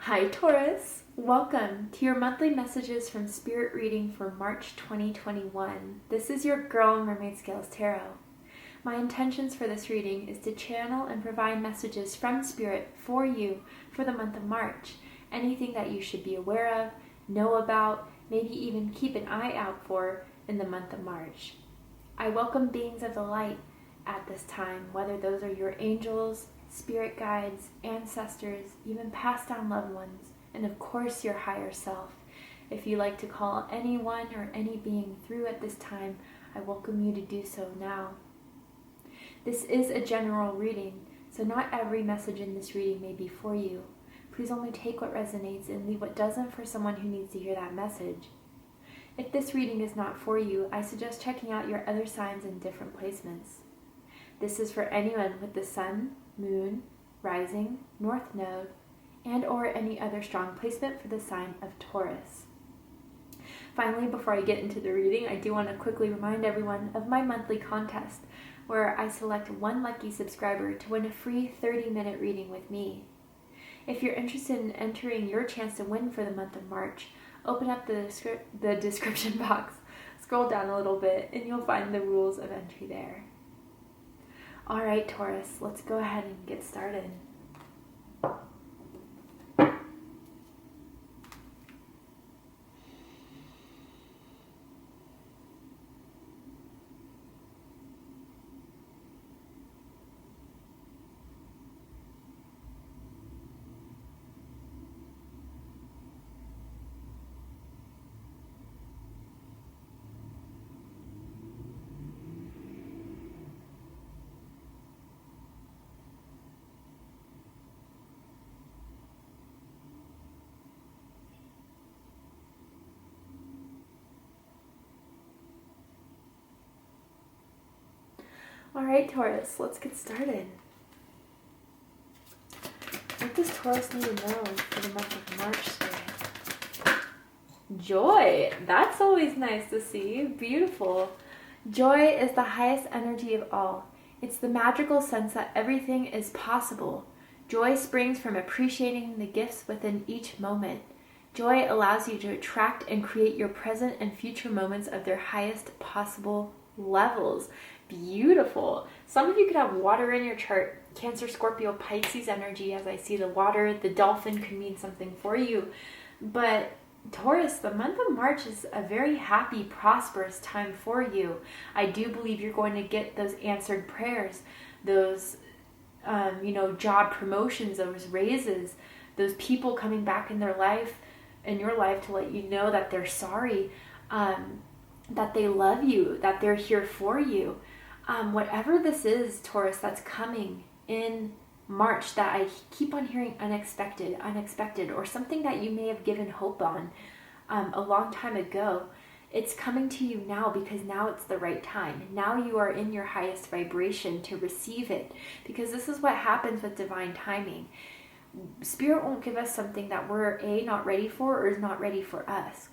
Hi Taurus! Welcome to your monthly messages from Spirit reading for March 2021. This is your girl Mermaid Scales Tarot. My intentions for this reading is to channel and provide messages from Spirit for you for the month of March. Anything that you should be aware of, know about, maybe even keep an eye out for in the month of March. I welcome beings of the light at this time, whether those are your angels, spirit guides, ancestors, even passed down loved ones, and of course your higher self. If you like to call anyone or any being through at this time, I welcome you to do so now. This is a general reading, so not every message in this reading may be for you. Please only take what resonates and leave what doesn't for someone who needs to hear that message. If this reading is not for you, I suggest checking out your other signs in different placements. This is for anyone with the Sun, Moon, Rising, North Node, and or any other strong placement for the sign of Taurus. Finally, before I get into the reading, I do want to quickly remind everyone of my monthly contest, where I select one lucky subscriber to win a free 30-minute reading with me. If you're interested in entering your chance to win for the month of March, open up the description box, scroll down a little bit, and you'll find the rules of entry there. All right, Taurus, let's go ahead and get started. All right, Taurus, let's get started. What does Taurus need to know for the month of March, Spirit? Joy. That's always nice to see. Beautiful. Joy is the highest energy of all. It's the magical sense that everything is possible. Joy springs from appreciating the gifts within each moment. Joy allows you to attract and create your present and future moments of their highest possible levels. Beautiful. Some of you could have water in your chart. Cancer, Scorpio, Pisces energy. As I see the water, the dolphin could mean something for you. But Taurus, the month of March is a very happy, prosperous time for you. I do believe you're going to get those answered prayers, those, job promotions, those raises, those people coming back in your life to let you know that they're sorry, that they love you, that they're here for you. Whatever this is, Taurus, that's coming in March that I keep on hearing unexpected, or something that you may have given hope on a long time ago, it's coming to you now because now it's the right time. Now you are in your highest vibration to receive it, because this is what happens with divine timing. Spirit won't give us something that we're not ready for or is not ready for us.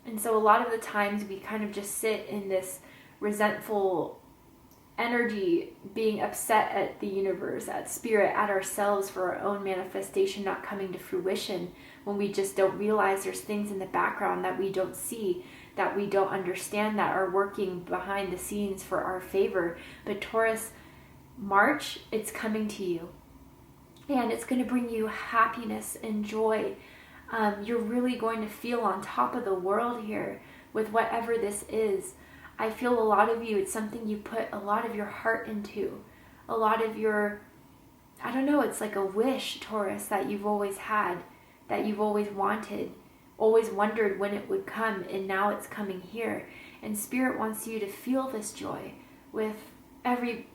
And so a lot of the times we kind of just sit in this resentful energy, being upset at the universe, at spirit, at ourselves for our own manifestation not coming to fruition, when we just don't realize there's things in the background that we don't see, that we don't understand, that are working behind the scenes for our favor. But Taurus, March, it's coming to you. And it's going to bring you happiness and joy. You're really going to feel on top of the world here with whatever this is. I feel a lot of you, it's something you put a lot of your heart into. A lot of your, it's like a wish, Taurus, that you've always had, that you've always wanted, always wondered when it would come, and now it's coming here. And Spirit wants you to feel this joy with every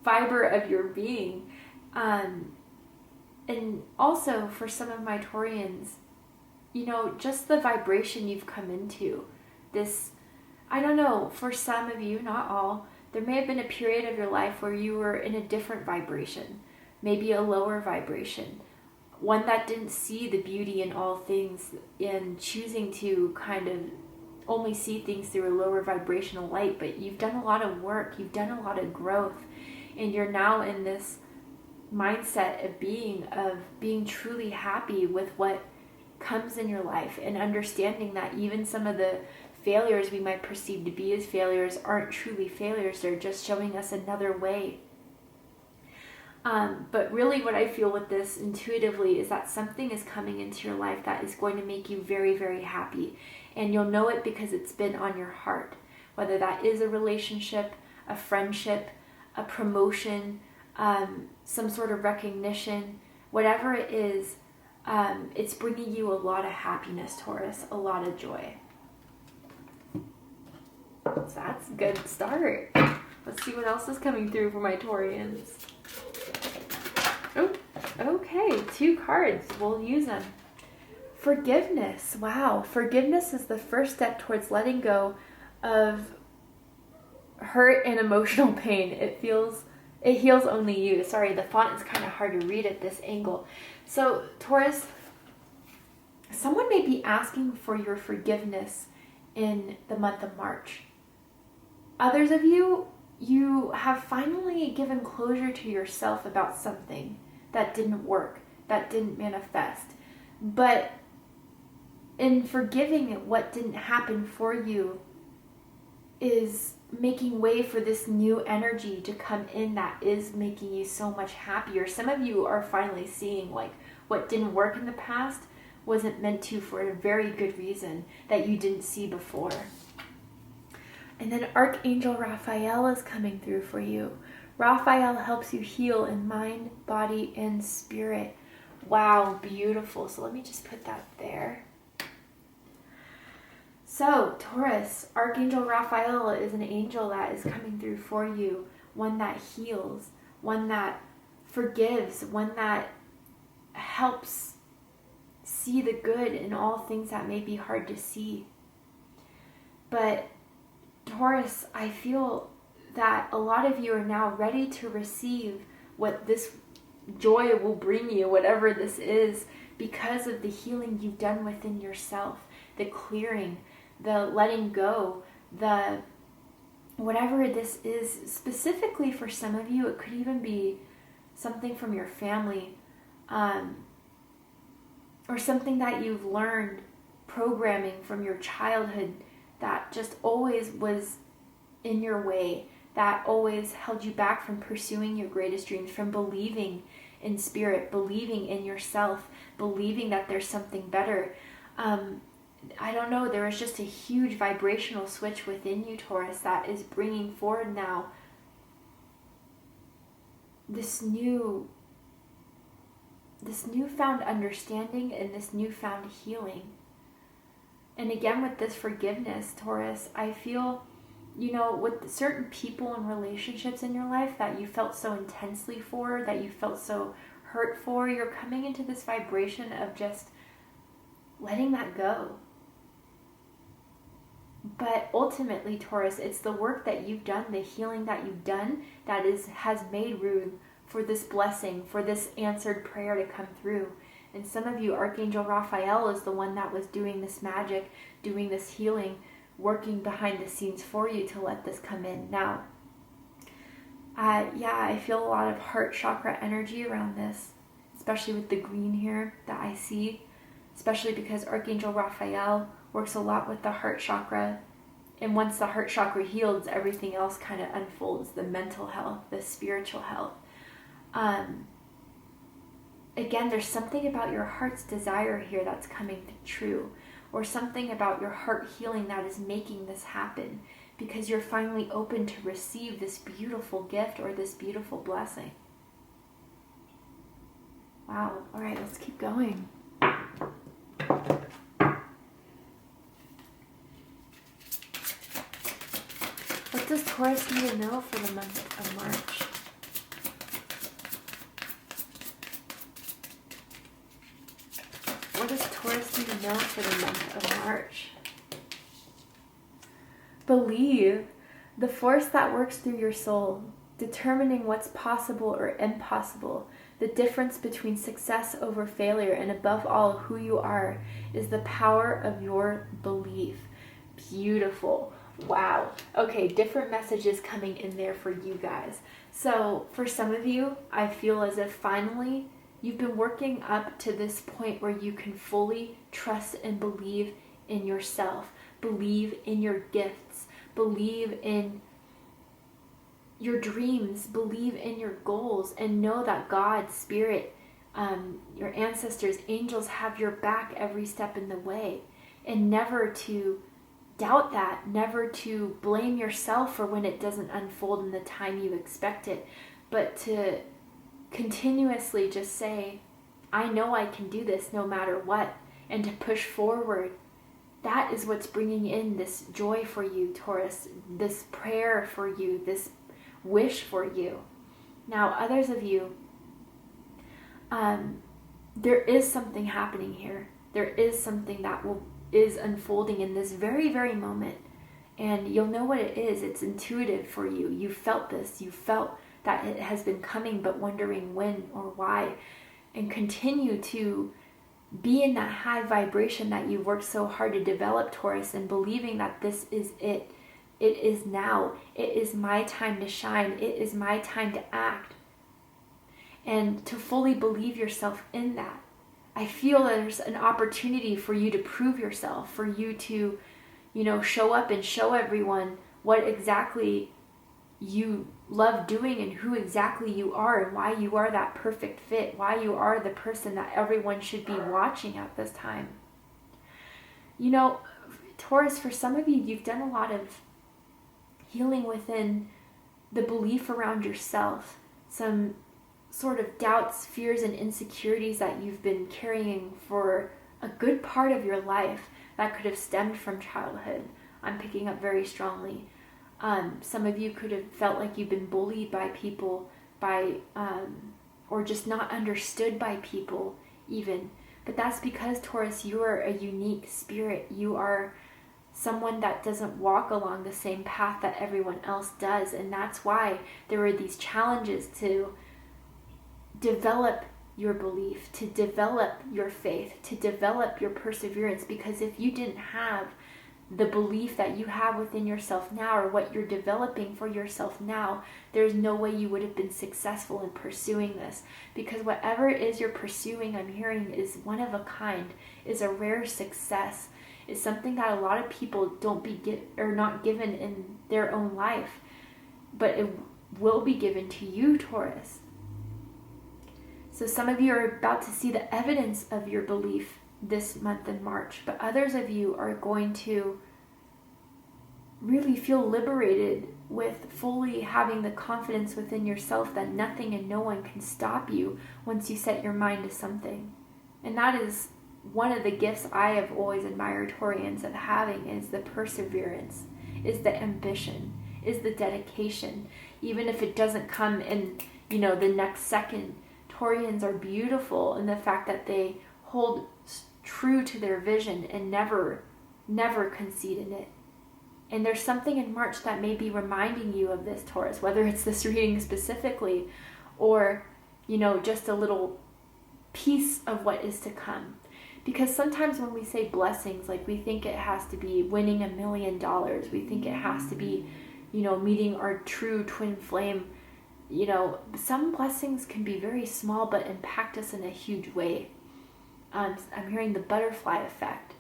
fiber of your being. And also for some of my Taurians, just the vibration you've come into. This, for some of you, not all, there may have been a period of your life where you were in a different vibration, maybe a lower vibration, one that didn't see the beauty in all things, in choosing to kind of only see things through a lower vibrational light. But you've done a lot of work, you've done a lot of growth, and you're now in this mindset of being truly happy with what comes in your life, and understanding that even some of the failures we might perceive to be as failures aren't truly failures. They're just showing us another way. But really what I feel with this intuitively is that something is coming into your life that is going to make you very, very happy. And you'll know it because it's been on your heart. Whether that is a relationship, a friendship, a promotion, some sort of recognition, whatever it is, it's bringing you a lot of happiness, Taurus, a lot of joy. So that's a good start. Let's see what else is coming through for my Taurians. Oh, okay, 2 cards. We'll use them. Forgiveness. Wow. Forgiveness is the first step towards letting go of hurt and emotional pain. It heals only you. Sorry, the font is kind of hard to read at this angle. So, Taurus, someone may be asking for your forgiveness in the month of March. Others of you have finally given closure to yourself about something that didn't work, that didn't manifest. But in forgiving what didn't happen for you is making way for this new energy to come in that is making you so much happier. Some of you are finally seeing like what didn't work in the past wasn't meant to for a very good reason that you didn't see before. And then Archangel Raphael is coming through for you. Raphael helps you heal in mind, body, and spirit. Wow, beautiful. So let me just put that there. So, Taurus, Archangel Raphael is an angel that is coming through for you. One that heals, one that forgives, one that helps see the good in all things that may be hard to see. But Taurus, I feel that a lot of you are now ready to receive what this joy will bring you, whatever this is, because of the healing you've done within yourself, the clearing, the letting go, the whatever this is. Specifically for some of you, it could even be something from your family, or something that you've learned, programming from your childhood that just always was in your way, that always held you back from pursuing your greatest dreams, from believing in spirit, believing in yourself, believing that there's something better. I don't know, there is just a huge vibrational switch within you, Taurus, that is bringing forward now this newfound understanding and this newfound healing. And again, with this forgiveness, Taurus, I feel, with certain people and relationships in your life that you felt so intensely for, that you felt so hurt for, you're coming into this vibration of just letting that go. But ultimately, Taurus, it's the work that you've done, the healing that you've done, that has made room for this blessing, for this answered prayer to come through. And some of you, Archangel Raphael is the one that was doing this magic, doing this healing, working behind the scenes for you to let this come in. Now, I feel a lot of heart chakra energy around this, especially with the green here that I see, especially because Archangel Raphael works a lot with the heart chakra. And once the heart chakra heals, everything else kind of unfolds, the mental health, the spiritual health. Again, there's something about your heart's desire here that's coming true, or something about your heart healing that is making this happen, because you're finally open to receive this beautiful gift or this beautiful blessing. Wow. All right, let's keep going. What does Taurus need to know for the month of March? What does Taurus need to know for the month of March? Believe, the force that works through your soul, determining what's possible or impossible, the difference between success over failure, and above all, who you are, is the power of your belief. Beautiful. Wow. Okay, different messages coming in there for you guys. So for some of you, I feel as if finally you've been working up to this point where you can fully trust and believe in yourself, believe in your gifts, believe in your dreams, believe in your goals, and know that God, Spirit, your ancestors, angels have your back every step in the way. And never to doubt that, never to blame yourself for when it doesn't unfold in the time you expect it, but to continuously just say, I know I can do this no matter what, and to push forward. That is what's bringing in this joy for you, Taurus, this prayer for you, this wish for you. Now, others of you, there is something happening here. There is something that is unfolding in this very, very moment. And you'll know what it is. It's intuitive for you. You felt this. You felt that it has been coming, but wondering when or why. And continue to be in that high vibration that you've worked so hard to develop, Taurus, and believing that this is it. It is now. It is my time to shine. It is my time to act. And to fully believe yourself in that. I feel there's an opportunity for you to prove yourself, for you to, show up and show everyone what exactly you love doing and who exactly you are and why you are that perfect fit, why you are the person that everyone should be watching at this time. Taurus, for some of you, you've done a lot of healing within the belief around yourself, some sort of doubts, fears, and insecurities that you've been carrying for a good part of your life that could have stemmed from childhood. I'm picking up very strongly. Some of you could have felt like you've been bullied by people, or just not understood by people even. But that's because, Taurus, you are a unique spirit. You are someone that doesn't walk along the same path that everyone else does. And that's why there were these challenges to develop your belief, to develop your faith, to develop your perseverance. Because if you didn't have the belief that you have within yourself now, or what you're developing for yourself now, there's no way you would have been successful in pursuing this. Because whatever it is you're pursuing, I'm hearing, is one of a kind, is a rare success, is something that a lot of people not given in their own life, but it will be given to you, Taurus. So some of you are about to see the evidence of your belief this month in March, but others of you are going to really feel liberated with fully having the confidence within yourself that nothing and no one can stop you once you set your mind to something. And that is one of the gifts I have always admired Taurians of having, is the perseverance, is the ambition, is the dedication. Even if it doesn't come in, the next second, Taurians are beautiful in the fact that they hold true to their vision and never concede in it. And there's something in March that may be reminding you of this, Taurus, whether it's this reading specifically or, just a little piece of what is to come. Because sometimes when we say blessings, like we think it has to be winning $1 million. We think it has to be, meeting our true twin flame. Some blessings can be very small but impact us in a huge way. I'm hearing the butterfly effect.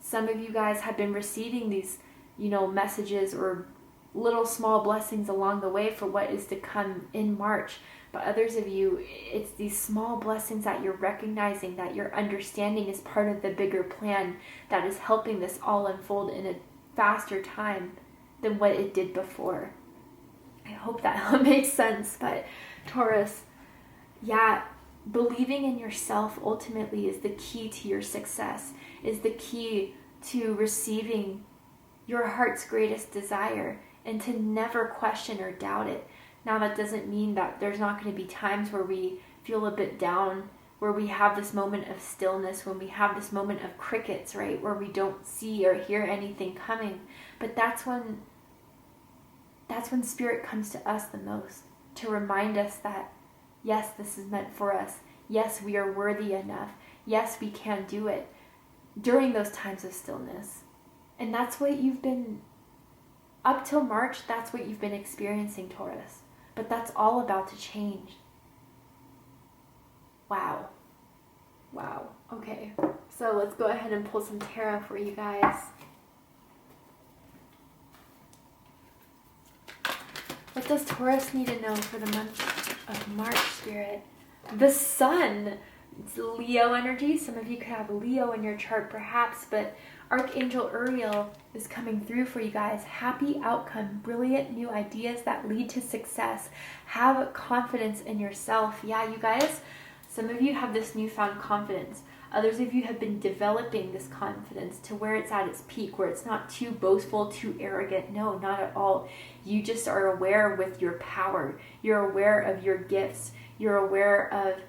Some of you guys have been receiving these, messages or little small blessings along the way for what is to come in March. But others of you, it's these small blessings that you're recognizing, that you're understanding is part of the bigger plan that is helping this all unfold in a faster time than what it did before. I hope that makes sense. But Taurus, believing in yourself ultimately is the key to your success, is the key to receiving your heart's greatest desire, and to never question or doubt it. Now, that doesn't mean that there's not going to be times where we feel a bit down, where we have this moment of stillness, when we have this moment of crickets, right, where we don't see or hear anything coming. But that's when Spirit comes to us the most, to remind us that, yes, this is meant for us. Yes, we are worthy enough. Yes, we can do it during those times of stillness. And that's what you've been, up till March, that's what you've been experiencing, Taurus. but that's all about to change. Wow. Wow. Okay, so let's go ahead and pull some tarot for you guys. What does Taurus need to know for the month of March, Spirit? The Sun. It's Leo energy. Some of you could have Leo in your chart perhaps, but Archangel Uriel is coming through for you guys. Happy outcome, brilliant new ideas that lead to success. Have confidence in yourself. Yeah, you guys, some of you have this newfound confidence. Others of you have been developing this confidence to where it's at its peak, where it's not too boastful, too arrogant. No, not at all. You just are aware with your power. You're aware of your gifts. You're aware of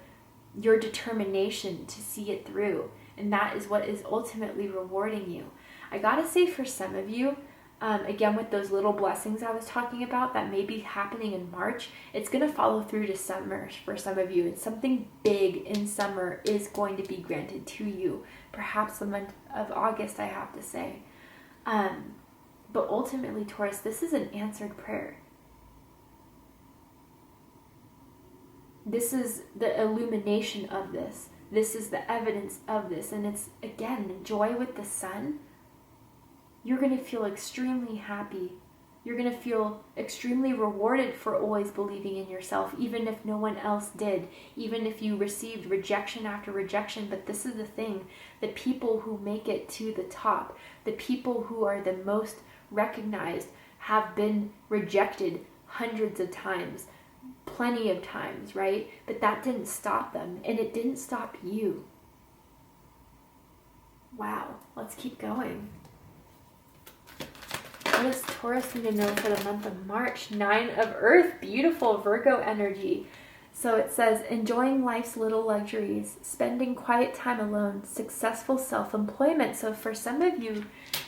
your determination to see it through. And that is what is ultimately rewarding you. I gotta say, for some of you, again, with those little blessings I was talking about that may be happening in March, it's going to follow through to summer for some of you. And something big in summer is going to be granted to you. Perhaps the month of August, I have to say. But ultimately, Taurus, this is an answered prayer. This is the illumination of this. This is the evidence of this. And it's, again, the joy with the sun. You're going to feel extremely happy. You're going to feel extremely rewarded for always believing in yourself, even if no one else did, even if you received rejection after rejection. But this is the thing, the people who make it to the top, the people who are the most recognized, have been rejected hundreds of times, plenty of times, right? But that didn't stop them, and it didn't stop you. Wow, let's keep going. What does Taurus need to know for the month of March? 9 of Earth, beautiful Virgo energy. So it says, enjoying life's little luxuries, spending quiet time alone, successful self-employment. So for some of you,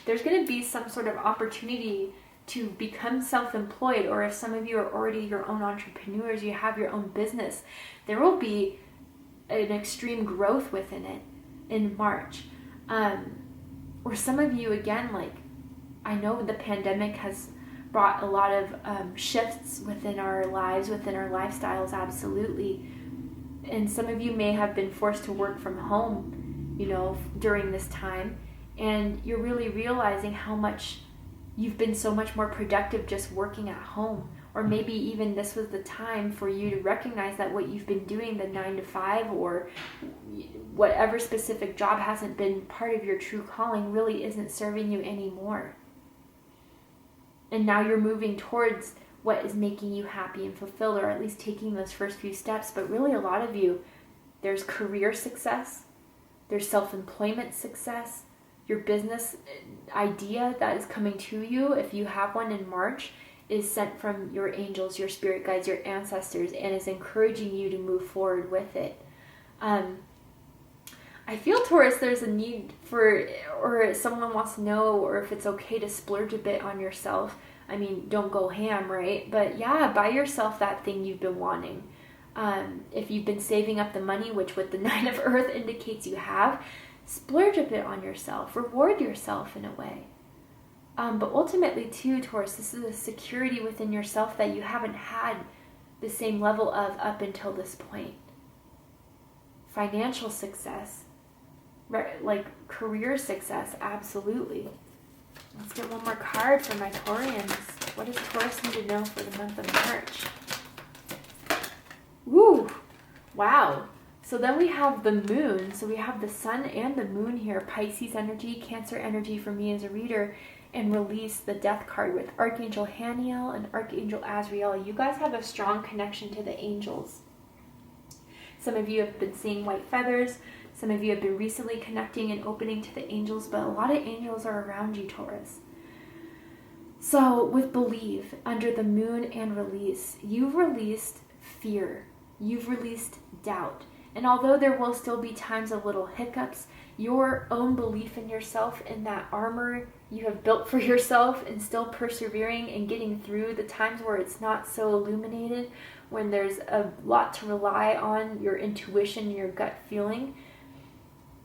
there's going to be some sort of opportunity to become self-employed, or if some of you are already your own entrepreneurs, you have your own business, there will be an extreme growth within it in March. Or some of you, again, like, I know the pandemic has brought a lot of shifts within our lives, within our lifestyles, absolutely. And some of you may have been forced to work from home, you know, during this time. And you're really realizing how much you've been so much more productive just working at home. Or maybe even this was the time for you to recognize that what you've been doing, the 9 to 5 or whatever specific job hasn't been part of your true calling, really isn't serving you anymore. And now you're moving towards what is making you happy and fulfilled, or at least taking those first few steps. But really, a lot of you, there's career success, there's self-employment success, your business idea that is coming to you, if you have one in March, is sent from your angels, your spirit guides, your ancestors, and is encouraging you to move forward with it. I feel, Taurus, there's a need for, or someone wants to know, or if it's okay to splurge a bit on yourself. I mean, don't go ham, right? But yeah, buy yourself that thing you've been wanting. If you've been saving up the money, which with the 9 of Earth indicates you have, splurge a bit on yourself. Reward yourself in a way. But ultimately, too, Taurus, this is a security within yourself that you haven't had the same level of up until this point. Financial success. Like career success, absolutely. Let's get one more card for my Taurians. What does Taurus need to know for the month of March? Woo! Wow. So then we have the moon. So we have the sun and the moon here. Pisces energy, Cancer energy for me as a reader. And release the death card with Archangel Haniel and Archangel Azrael. You guys have a strong connection to the angels. Some of you have been seeing white feathers. Some of you have been recently connecting and opening to the angels, but a lot of angels are around you, Taurus. So with Believe, under the moon and release, you've released fear. You've released doubt. And although there will still be times of little hiccups, your own belief in yourself and that armor you have built for yourself, and still persevering and getting through the times where it's not so illuminated, when there's a lot to rely on your intuition, your gut feeling,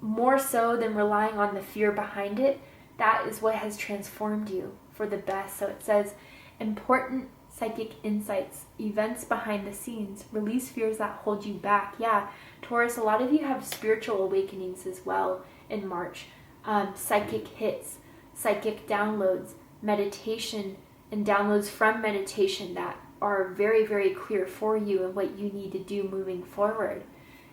more so than relying on the fear behind it, that is what has transformed you for the best. So it says, important psychic insights, events behind the scenes, release fears that hold you back. Yeah, Taurus, a lot of you have spiritual awakenings as well in March. Psychic hits, psychic downloads, meditation, and downloads from meditation that are very, very clear for you and what you need to do moving forward.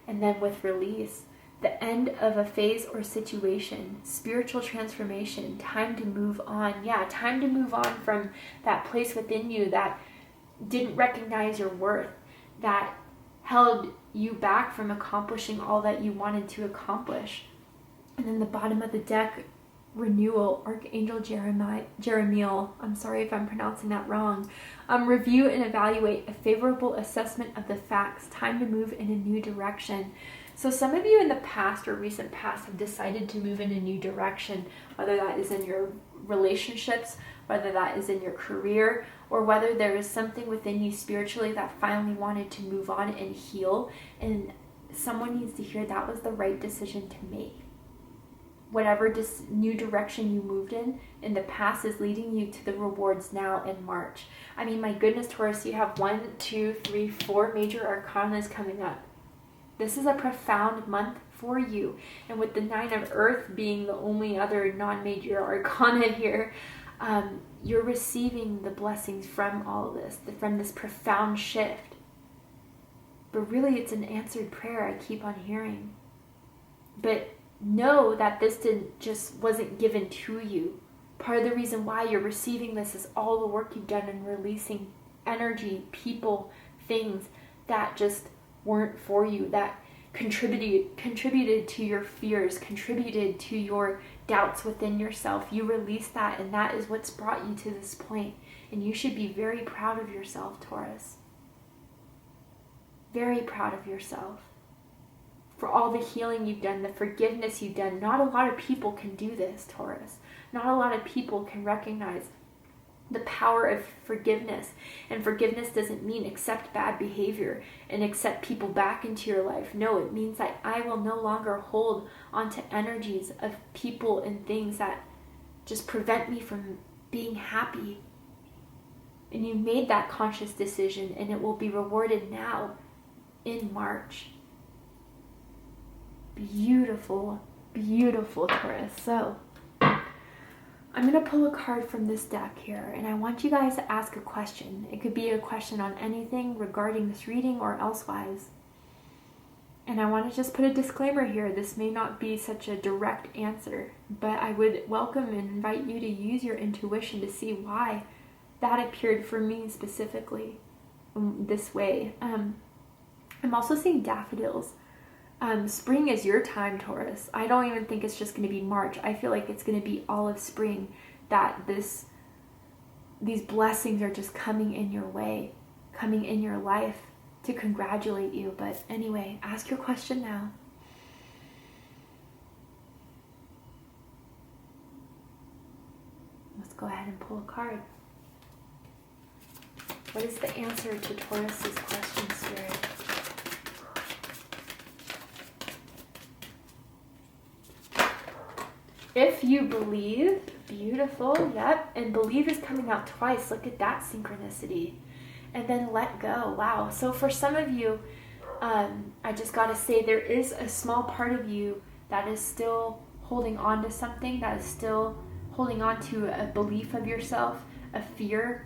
And then with release, the end of a phase or situation, spiritual transformation, time to move on. Yeah, time to move on from that place within you that didn't recognize your worth, that held you back from accomplishing all that you wanted to accomplish. And then the bottom of the deck, renewal, Archangel Jeremiel, I'm sorry if I'm pronouncing that wrong. Review and evaluate a favorable assessment of the facts, time to move in a new direction. So some of you in the past or recent past have decided to move in a new direction, whether that is in your relationships, whether that is in your career, or whether there is something within you spiritually that finally wanted to move on and heal. And someone needs to hear that was the right decision to make. Whatever new direction you moved in the past is leading you to the rewards now in March. I mean, my goodness, Taurus, you have 1, 2, 3, 4 major arcanas coming up. This is a profound month for you. And with the 9 of Earth being the only other non-major arcana here, you're receiving the blessings from all of this, from this profound shift. But really, it's an answered prayer I keep on hearing. But know that this wasn't given to you. Part of the reason why you're receiving this is all the work you've done in releasing energy, people, things that just weren't for you, that contributed to your fears, contributed to your doubts within yourself. You released that, and that is what's brought you to this point. And you should be very proud of yourself, Taurus. Very proud of yourself. For all the healing you've done, the forgiveness you've done. Not a lot of people can do this, Taurus. Not a lot of people can recognize the power of forgiveness. And forgiveness doesn't mean accept bad behavior and accept people back into your life. No, it means that I will no longer hold onto energies of people and things that just prevent me from being happy. And you made that conscious decision, and it will be rewarded now in March. Beautiful, beautiful, Taurus. So I'm going to pull a card from this deck here, and I want you guys to ask a question. It could be a question on anything regarding this reading or elsewise. And I want to just put a disclaimer here. This may not be such a direct answer, but I would welcome and invite you to use your intuition to see why that appeared for me specifically this way. I'm also seeing daffodils. Spring is your time, Taurus. I don't even think it's just going to be March. I feel like it's going to be all of spring that these blessings are just coming in your way, coming in your life to congratulate you. But anyway, ask your question now. Let's go ahead and pull a card. What is the answer to Taurus's question, Spirit? If you believe, beautiful, yep, and believe is coming out twice. Look at that synchronicity. And then let go. Wow. So for some of you, I just got to say there is a small part of you that is still holding on to something, that is still holding on to a belief of yourself, a fear.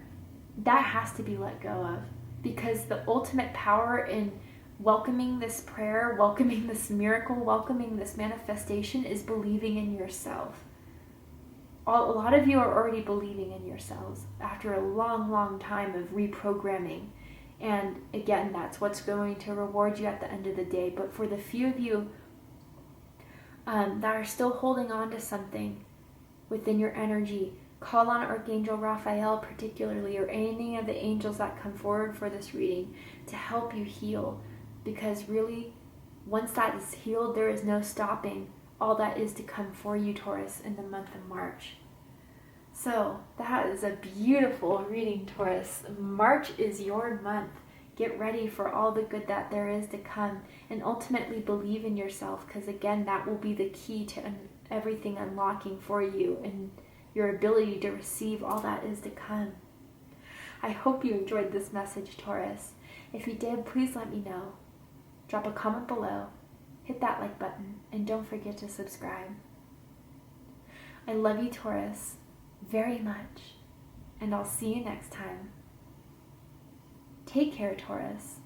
That has to be let go of, because the ultimate power in welcoming this prayer, welcoming this miracle, welcoming this manifestation is believing in yourself. A lot of you are already believing in yourselves after a long, long time of reprogramming. And again, that's what's going to reward you at the end of the day. But for the few of you that are still holding on to something within your energy, call on Archangel Raphael particularly, or any of the angels that come forward for this reading to help you heal. Because really, once that is healed, there is no stopping all that is to come for you, Taurus, in the month of March. So that is a beautiful reading, Taurus. March is your month. Get ready for all the good that there is to come, and ultimately believe in yourself, because again, that will be the key to everything unlocking for you and your ability to receive all that is to come. I hope you enjoyed this message, Taurus. If you did, please let me know. Drop a comment below, hit that like button, and don't forget to subscribe. I love you, Taurus, very much, and I'll see you next time. Take care, Taurus.